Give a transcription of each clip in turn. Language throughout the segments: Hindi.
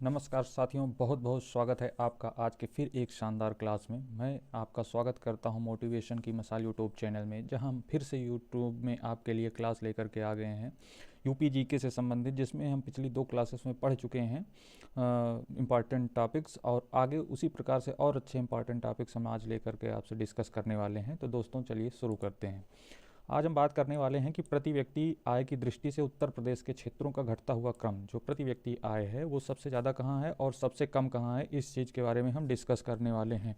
नमस्कार साथियों, बहुत बहुत स्वागत है आपका आज के फिर एक शानदार क्लास में। मैं आपका स्वागत करता हूं मोटिवेशन की मिसाल यूट्यूब चैनल में, जहां हम फिर से यूट्यूब में आपके लिए क्लास लेकर के आ गए हैं यूपी जीके से संबंधित, जिसमें हम पिछली 2 क्लासेस में पढ़ चुके हैं इम्पॉर्टेंट टॉपिक्स, और आगे उसी प्रकार से और अच्छे इंपॉर्टेंट टॉपिक्स हम आज लेकर के आपसे डिस्कस करने वाले हैं। तो दोस्तों चलिए शुरू करते हैं। आज हम बात करने वाले हैं कि प्रति व्यक्ति आय की दृष्टि से उत्तर प्रदेश के क्षेत्रों का घटता हुआ क्रम, जो प्रति व्यक्ति आय है वो सबसे ज़्यादा कहाँ है और सबसे कम कहाँ है, इस चीज़ के बारे में हम डिस्कस करने वाले हैं।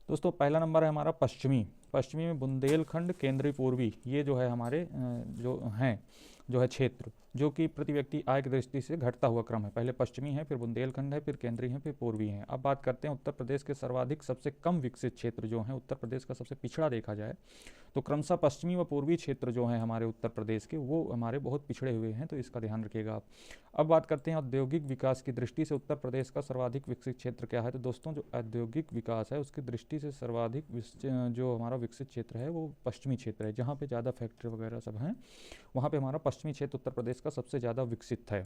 दोस्तों पहला नंबर है हमारा पश्चिमी पश्चिमी में बुंदेलखंड, केंद्रीय पूर्वी, ये जो है हमारे जो है क्षेत्र, जो कि प्रति व्यक्ति आय की दृष्टि से घटता हुआ क्रम है। पहले पश्चिमी है, फिर बुंदेलखंड है, फिर केंद्रीय है, फिर पूर्वी है। अब बात करते हैं उत्तर प्रदेश के सर्वाधिक सबसे कम विकसित क्षेत्र जो हैं, उत्तर प्रदेश का सबसे पिछड़ा देखा जाए तो क्रमशः पश्चिमी व पूर्वी क्षेत्र जो हैं हमारे उत्तर प्रदेश के, वो हमारे बहुत पिछड़े हुए हैं, तो इसका ध्यान रखिएगा आप। अब बात करते हैं औद्योगिक विकास की दृष्टि से उत्तर प्रदेश का सर्वाधिक विकसित क्षेत्र क्या है। तो दोस्तों जो औद्योगिक विकास है उसकी दृष्टि से सर्वाधिक जो हमारा विकसित क्षेत्र है वो पश्चिमी क्षेत्र है, जहाँ पे ज़्यादा फैक्ट्री वगैरह सब हैं, वहाँ पे हमारा पश्चिमी क्षेत्र उत्तर प्रदेश का सबसे ज़्यादा विकसित है।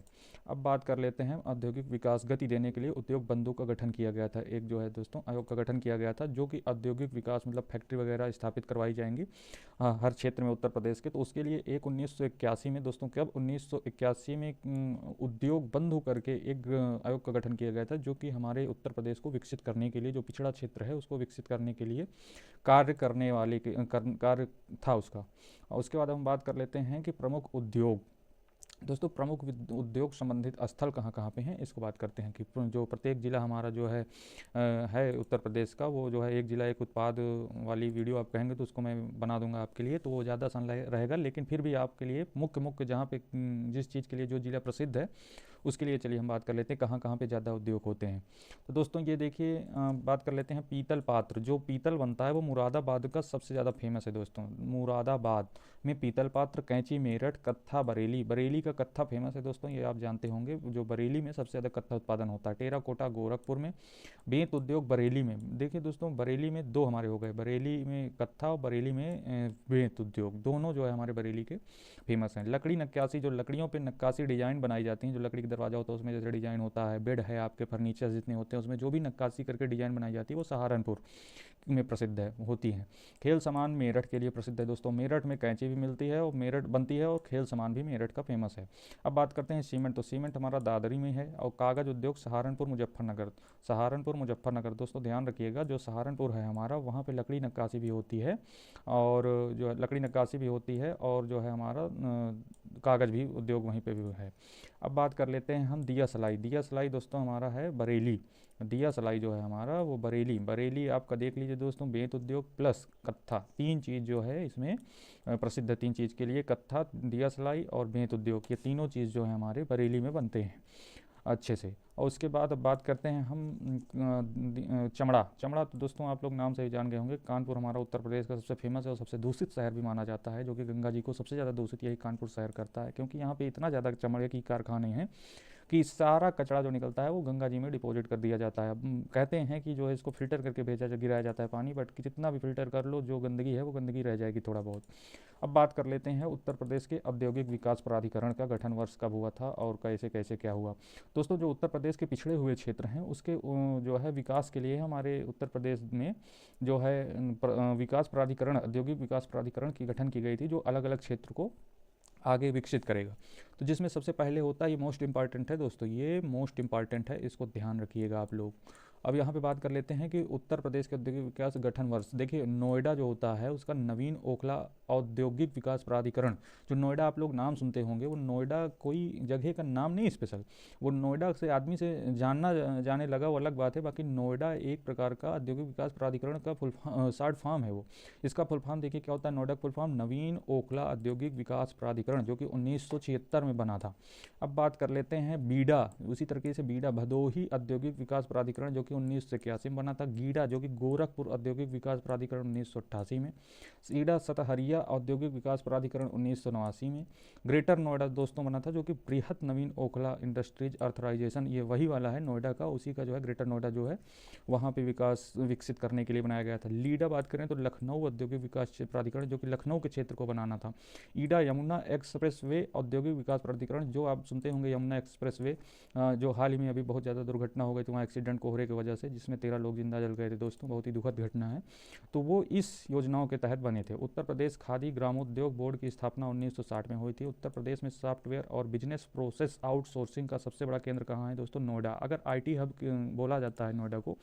अब बात कर लेते हैं औद्योगिक विकास गति देने के लिए उद्योग बंधु का गठन किया गया था। एक जो है दोस्तों आयोग का गठन किया गया था, जो कि औद्योगिक विकास मतलब फैक्ट्री वगैरह स्थापित करवाई जाएंगी हर क्षेत्र में उत्तर प्रदेश के। तो उसके लिए एक 1981 में दोस्तों, कब 1981 में उद्योग बंधु करके एक आयोग का गठन किया गया था, जो कि हमारे उत्तर प्रदेश को विकसित करने के लिए, जो पिछड़ा क्षेत्र है उसको विकसित करने के लिए कार्य करने वाले कार्य था उसका। और उसके बाद हम बात कर लेते हैं कि प्रमुख उद्योग। दोस्तों प्रमुख उद्योग संबंधित स्थल कहाँ कहाँ पे हैं, इसको बात करते हैं कि जो प्रत्येक ज़िला हमारा जो है उत्तर प्रदेश का, वो जो है एक ज़िला एक उत्पाद वाली वीडियो आप कहेंगे तो उसको मैं बना दूंगा आपके लिए, तो वो ज़्यादा आसान रहेगा। लेकिन फिर भी आपके लिए मुख्य जहाँ पे जिस चीज़ के लिए जो ज़िला प्रसिद्ध है उसके लिए चलिए हम बात कर लेते हैं कहाँ कहाँ पे ज़्यादा उद्योग होते हैं। तो दोस्तों ये देखिए, बात कर लेते हैं पीतल पात्र। जो पीतल बनता है वो मुरादाबाद का सबसे ज़्यादा फेमस है दोस्तों। मुरादाबाद में पीतल पात्र, कैंची, मेरठ, कत्था, बरेली। बरेली का कत्था फेमस है दोस्तों, ये आप जानते होंगे, जो बरेली में सबसे ज़्यादा कत्था उत्पादन होता है। टेराकोटा गोरखपुर में, बेंत उद्योग बरेली में। देखिए दोस्तों बरेली में दो हमारे हो गए, बरेली में कत्था और बरेली में बेंत उद्योग, दोनों जो है हमारे बरेली के फेमस हैं। लकड़ी नक्काशी, जो लकड़ियों पे नक्काशी डिजाइन बनाई जाती हैं, जो लकड़ी का दरवाजा होता है उसमें जैसे डिजाइन होता है, बेड है, आपके फर्नीचर जितने होते हैं उसमें जो भी नक्काशी करके डिजाइन बनाई जाती है वो सहारनपुर में प्रसिद्ध है होती है। खेल सामान मेरठ के लिए प्रसिद्ध है दोस्तों। मेरठ में कैंची भी मिलती है और मेरठ बनती है, और खेल सामान भी मेरठ का फेमस है। अब बात करते हैं सीमेंट। तो सीमेंट हमारा दादरी में है, और कागज़ उद्योग सहारनपुर मुजफ्फरनगर। सहारनपुर मुजफ्फरनगर दोस्तों ध्यान रखिएगा, जो सहारनपुर है हमारा वहाँ पे लकड़ी नक्काशी भी होती है, और जो है लकड़ी नक्काशी भी होती है, और जो है हमारा कागज़ भी उद्योग वहीं पे भी है। अब बात कर लेते हैं हम दिया सलाई। दिया सलाई दोस्तों हमारा है बरेली। दिया सलाई जो है हमारा वो बरेली आपका देख लीजिए दोस्तों। बेंत उद्योग प्लस कत्था, तीन चीज़ जो है इसमें प्रसिद्ध है। तीन चीज़ के लिए कत्था, दिया सलाई और बेंत उद्योग, ये तीनों चीज़ जो है हमारे बरेली में बनते हैं अच्छे से। और उसके बाद अब बात करते हैं हम चमड़ा तो दोस्तों आप लोग नाम से ही जान गए होंगे। कानपुर हमारा उत्तर प्रदेश का सबसे फेमस है और सबसे दूषित शहर भी माना जाता है, जो कि गंगा जी को सबसे ज़्यादा दूषित यही कानपुर शहर करता है, क्योंकि यहाँ पे इतना ज़्यादा चमड़े की कारखाने हैं कि सारा कचरा जो निकलता है वो गंगा जी में डिपॉजिट कर दिया जाता है। कहते हैं कि जो है इसको फिल्टर करके गिराया जाता है पानी, बट जितना भी फिल्टर कर लो जो गंदगी है वो गंदगी रह जाएगी थोड़ा बहुत। अब बात कर लेते हैं उत्तर प्रदेश के औद्योगिक विकास प्राधिकरण का गठन वर्ष कब हुआ था और कैसे कैसे क्या हुआ। दोस्तों जो उत्तर प्रदेश के पिछड़े हुए क्षेत्र हैं उसके जो है विकास के लिए हमारे उत्तर प्रदेश में जो है विकास प्राधिकरण, औद्योगिक विकास प्राधिकरण की गठन की गई थी, जो अलग अलग क्षेत्र को आगे विकसित करेगा। तो जिसमें सबसे पहले होता है, ये मोस्ट इंपॉर्टेंट है दोस्तों, ये मोस्ट इंपॉर्टेंट है, इसको ध्यान रखिएगा आप लोग। अब यहाँ पे बात कर लेते हैं कि उत्तर प्रदेश के औद्योगिक विकास गठन वर्ष। देखिए नोएडा जो होता है उसका नवीन ओखला औद्योगिक विकास प्राधिकरण, जो नोएडा आप लोग नाम सुनते होंगे, वो नोएडा कोई जगह का नाम नहीं स्पेशल, वो नोएडा से आदमी से जानना जाने लगा वो अलग बात है। बाकी नोएडा एक प्रकार का औद्योगिक विकास प्राधिकरण का फुल शॉर्ट फॉर्म है वो। इसका फुल फॉर्म देखिए क्या होता है, नोएडा फुल फॉर्म नवीन ओखला औद्योगिक विकास प्राधिकरण, जो कि 1976 में बना था। अब बात कर लेते हैं बीडा, उसी तरीके से बीडा भदोही औद्योगिक विकास प्राधिकरण, जो कि कि 1981 में बना था। गीडा जो कि गोरखपुर औद्योगिक विकास प्राधिकरण 1988 में। सीडा सतहरिया औद्योगिक विकास प्राधिकरण 1989 में। ग्रेटर नोएडा दोस्तों बना था जो कि बृहत नवीन ओखला इंडस्ट्रीज अर्थराइजेशन, ये वही वाला है नोएडा का, उसी का जो है ग्रेटर नोएडा जो है वहाँ पे विकास विकसित करने के लिए बनाया गया था। लीडा बात करें तो लखनऊ औद्योगिक विकास प्राधिकरण जो कि लखनऊ के क्षेत्र को बनाना था। ईडा यमुना एक्सप्रेस वे औद्योगिक विकास प्राधिकरण, जो आप सुनते होंगे यमुना एक्सप्रेस वे, जो हाल ही में अभी बहुत ज़्यादा दुर्घटना हो गई थी वहाँ एक्सीडेंट कोहरे की वजह से, जिसमें 13 लोग जिंदा जल गए थे दोस्तों, बहुत ही दुखद घटना है। तो वो इस योजनाओं के तहत बने थे। उत्तर प्रदेश खादी ग्रामोद्योग बोर्ड की स्थापना 1960 में हुई थी। उत्तर प्रदेश में सॉफ्टवेयर और बिजनेस प्रोसेस आउटसोर्सिंग का सबसे बड़ा केंद्र कहाँ है दोस्तों? नोएडा। अगर आईटी हब बोला जाता है नोएडा को,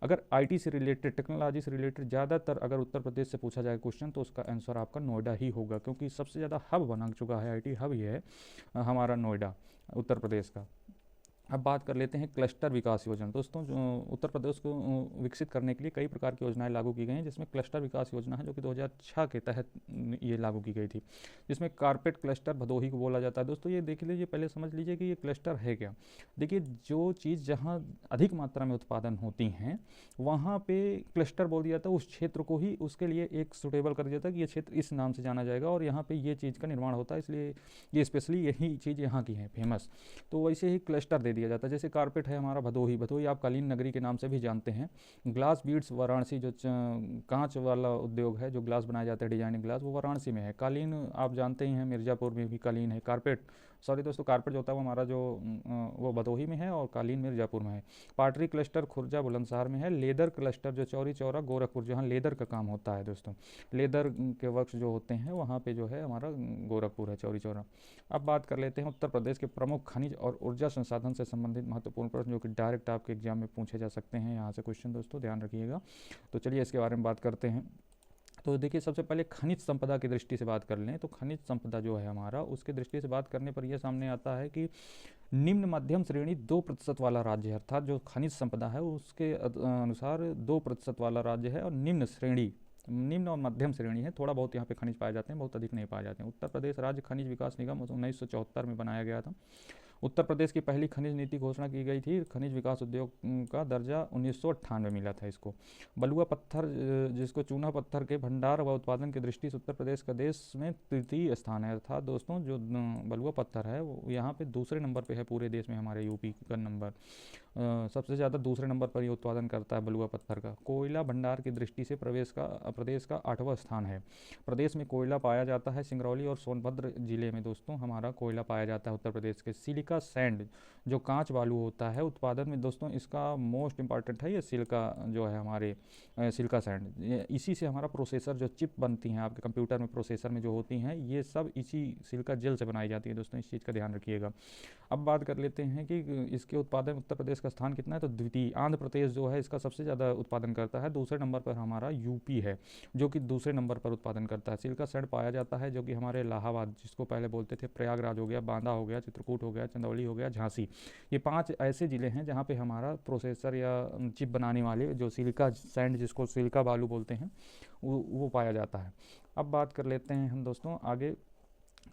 अगर आईटी से रिलेटेड, टेक्नोलॉजी से रिलेटेड ज़्यादातर अगर उत्तर प्रदेश से पूछा जाए क्वेश्चन, तो उसका आंसर आपका नोएडा ही होगा, क्योंकि सबसे ज़्यादा हब बना चुका है, आईटी हब ये है हमारा नोएडा उत्तर प्रदेश का। अब बात कर लेते हैं क्लस्टर विकास योजना दोस्तों। जो उत्तर प्रदेश को विकसित करने के लिए कई प्रकार की योजनाएं लागू की गई हैं, जिसमें क्लस्टर विकास योजना है जो कि 2006 के तहत ये लागू की गई थी, जिसमें कारपेट क्लस्टर भदोही को बोला जाता है। दोस्तों ये देख लीजिए, पहले समझ लीजिए कि ये क्लस्टर है क्या। देखिए, जो चीज़ जहाँ अधिक मात्रा में उत्पादन होती हैं वहाँ पे क्लस्टर बोल दिया जाता है, उस क्षेत्र को ही उसके लिए एक सुटेबल कर दिया जाता है कि ये क्षेत्र इस नाम से जाना जाएगा और यहाँ पे ये चीज़ का निर्माण होता है, इसलिए ये स्पेशली यही चीज़ यहाँ की है फेमस। तो वैसे ही क्लस्टर दे दिया जाता है। जैसे कारपेट है हमारा भदोही, भदोही आप कालीन नगरी के नाम से भी जानते हैं। ग्लास बीड्स वाराणसी, जो कांच वाला उद्योग है, जो ग्लास बनाए जाते हैं डिजाइनिंग ग्लास, वो वाराणसी में है। कालीन आप जानते ही हैं, मिर्ज़ापुर में भी कालीन है। कारपेट, सॉरी दोस्तों, कारपेट जो होता है वो हमारा जो वो भदोही में है और कालीन मिर्ज़ापुर में है। पाटरी क्लस्टर खुर्जा बुलंदशहर में है। लेदर क्लस्टर जो चौरी चौरा गोरखपुर, जहाँ लेदर का काम होता है दोस्तों, लेदर के वर्क्स जो होते हैं वहाँ पे जो है हमारा गोरखपुर है, चौरी चौरा। अब बात कर लेते हैं उत्तर प्रदेश के प्रमुख खनिज और ऊर्जा संसाधन से संबंधित महत्वपूर्ण प्रश्न, जो कि डायरेक्ट आपके एग्जाम में पूछे जा सकते हैं यहाँ से क्वेश्चन दोस्तों, ध्यान रखिएगा। तो चलिए इसके बारे में बात करते हैं। तो देखिए, सबसे पहले खनिज संपदा की दृष्टि से बात कर लें तो खनिज संपदा जो है हमारा, उसके दृष्टि से बात करने पर यह सामने आता है कि निम्न मध्यम श्रेणी 2% वाला राज्य है, अर्थात जो खनिज संपदा है उसके अनुसार 2% वाला राज्य है। और निम्न श्रेणी, निम्न और मध्यम श्रेणी है, थोड़ा बहुत यहाँ पे खनिज पाए जाते हैं, बहुत अधिक नहीं पाए जाते हैं। उत्तर प्रदेश राज्य खनिज विकास निगम 1974 में बनाया गया था। उत्तर प्रदेश की पहली खनिज नीति घोषणा की गई थी। खनिज विकास उद्योग का दर्जा 1998 में मिला था इसको। बलुआ पत्थर, जिसको चूना पत्थर के भंडार व उत्पादन की दृष्टि से उत्तर प्रदेश का देश में तृतीय स्थान है, अर्थात दोस्तों जो बलुआ पत्थर है वो यहाँ पे दूसरे नंबर पे है पूरे देश में, हमारे यूपी का नंबर सबसे ज़्यादा दूसरे नंबर पर ये उत्पादन करता है बलुआ पत्थर का। कोयला भंडार की दृष्टि से प्रदेश का 8वां स्थान है। प्रदेश में कोयला पाया जाता है सिंगरौली और सोनभद्र जिले में दोस्तों हमारा कोयला पाया जाता है उत्तर प्रदेश के। सिलिका सैंड जो कांच बालू होता है उत्पादन में दोस्तों, इसका मोस्ट इंपॉर्टेंट है ये सिलिका जो है हमारे सिलिका सैंड। इसी से हमारा प्रोसेसर जो चिप बनती हैं आपके कंप्यूटर में, प्रोसेसर में जो होती हैं, ये सब इसी सिलिका जेल से बनाई जाती है दोस्तों, इस चीज़ का ध्यान रखिएगा। अब बात कर लेते हैं कि इसके उत्पादन उत्तर प्रदेश का स्थान कितना है, तो द्वितीय। आंध्र प्रदेश जो है इसका सबसे ज़्यादा उत्पादन करता है। दूसरे नंबर पर हमारा यूपी है जो कि दूसरे नंबर पर उत्पादन करता है। सिलिका सैंड पाया जाता है जो कि हमारे इलाहाबाद, जिसको पहले बोलते थे प्रयागराज हो गया, बांदा हो गया, चित्रकूट हो गया, चंदौली हो गया, झांसी, ये 5 ऐसे ज़िले हैं जहाँ पे हमारा प्रोसेसर या चिप बनाने वाले जो सिलिका सैंड, जिसको सिलिका बालू बोलते हैं, वो पाया जाता है। अब बात कर लेते हैं हम दोस्तों आगे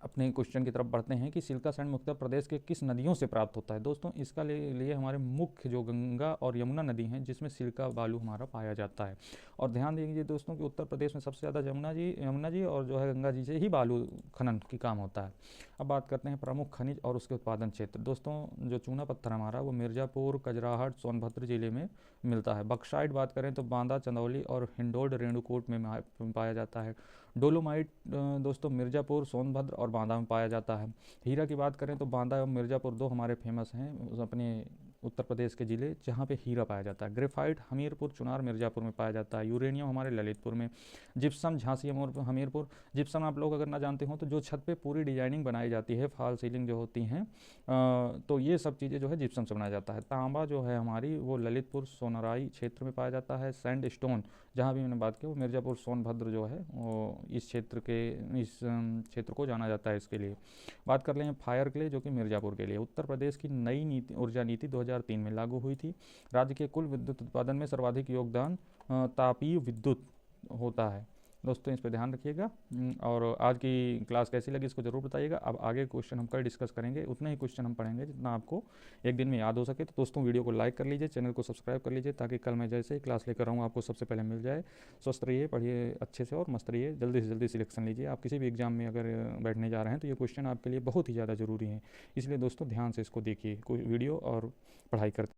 अपने क्वेश्चन की तरफ बढ़ते हैं कि सिलिका सैंड मुख्यतः प्रदेश के किस नदियों से प्राप्त होता है। दोस्तों इसका लिए हमारे मुख्य जो गंगा और यमुना नदी हैं, जिसमें सिलिका बालू हमारा पाया जाता है। और ध्यान दीजिए दोस्तों कि उत्तर प्रदेश में सबसे ज़्यादा यमुना जी और जो है गंगा जी से ही बालू खनन की काम होता है। अब बात करते हैं प्रमुख खनिज और उसके उत्पादन क्षेत्र। दोस्तों जो चूना पत्थर हमारा वो मिर्ज़ापुर, कजराहट, सोनभद्र जिले में मिलता है। बक्साइट बात करें तो बांदा, चंदौली और हिंडोल्ड रेणुकूट में पाया जाता है। डोलोमाइट दोस्तों मिर्ज़ापुर, सोनभद्र और बांदा में पाया जाता है। हीरा की बात करें तो बांदा और मिर्ज़ापुर 2 हमारे फेमस हैं अपने उत्तर प्रदेश के ज़िले जहाँ पे हीरा पाया जाता है। ग्रेफाइट हमीरपुर, चुनार, मिर्ज़ापुर में पाया जाता है। यूरेनियम हमारे ललितपुर में। जिप्सम झांसी, हमीरपुर। जिप्सम आप लोग अगर ना जानते हो तो जो छत पे पूरी डिजाइनिंग बनाई जाती है, फॉल सीलिंग जो होती हैं, तो ये सब चीज़ें जो है जिप्सम से बनाया जाता है। तांबा जो है हमारी वो ललितपुर सोनराई क्षेत्र में पाया जाता है। सैंड स्टोन जहाँ भी मैंने बात की वो मिर्ज़ापुर, सोनभद्र जो है वो इस क्षेत्र को जाना जाता है इसके लिए। बात कर लें फायर क्ले जो कि मिर्ज़ापुर के लिए। उत्तर प्रदेश की नई ऊर्जा नीति 2003 में लागू हुई थी। राज्य के कुल विद्युत उत्पादन में सर्वाधिक योगदान तापीय विद्युत होता है। दोस्तों इस पर ध्यान रखिएगा। और आज की क्लास कैसी लगी इसको ज़रूर बताइएगा। अब आगे क्वेश्चन हम कल डिस्कस करेंगे, उतने ही क्वेश्चन हम पढ़ेंगे जितना आपको एक दिन में याद हो सके। तो दोस्तों वीडियो को लाइक कर लीजिए, चैनल को सब्सक्राइब कर लीजिए, ताकि कल मैं जैसे ही क्लास लेकर आऊँ आपको सबसे पहले मिल जाए। स्वस्थ रहिए, पढ़िए अच्छे से और मस्त रहिए, जल्दी से जल्दी सिलेक्शन लीजिए। आप किसी भी एग्जाम में अगर बैठने जा रहे हैं तो ये क्वेश्चन आपके लिए बहुत ही ज़्यादा ज़रूरी है, इसलिए दोस्तों ध्यान से इसको देखिए, कोई वीडियो और पढ़ाई करते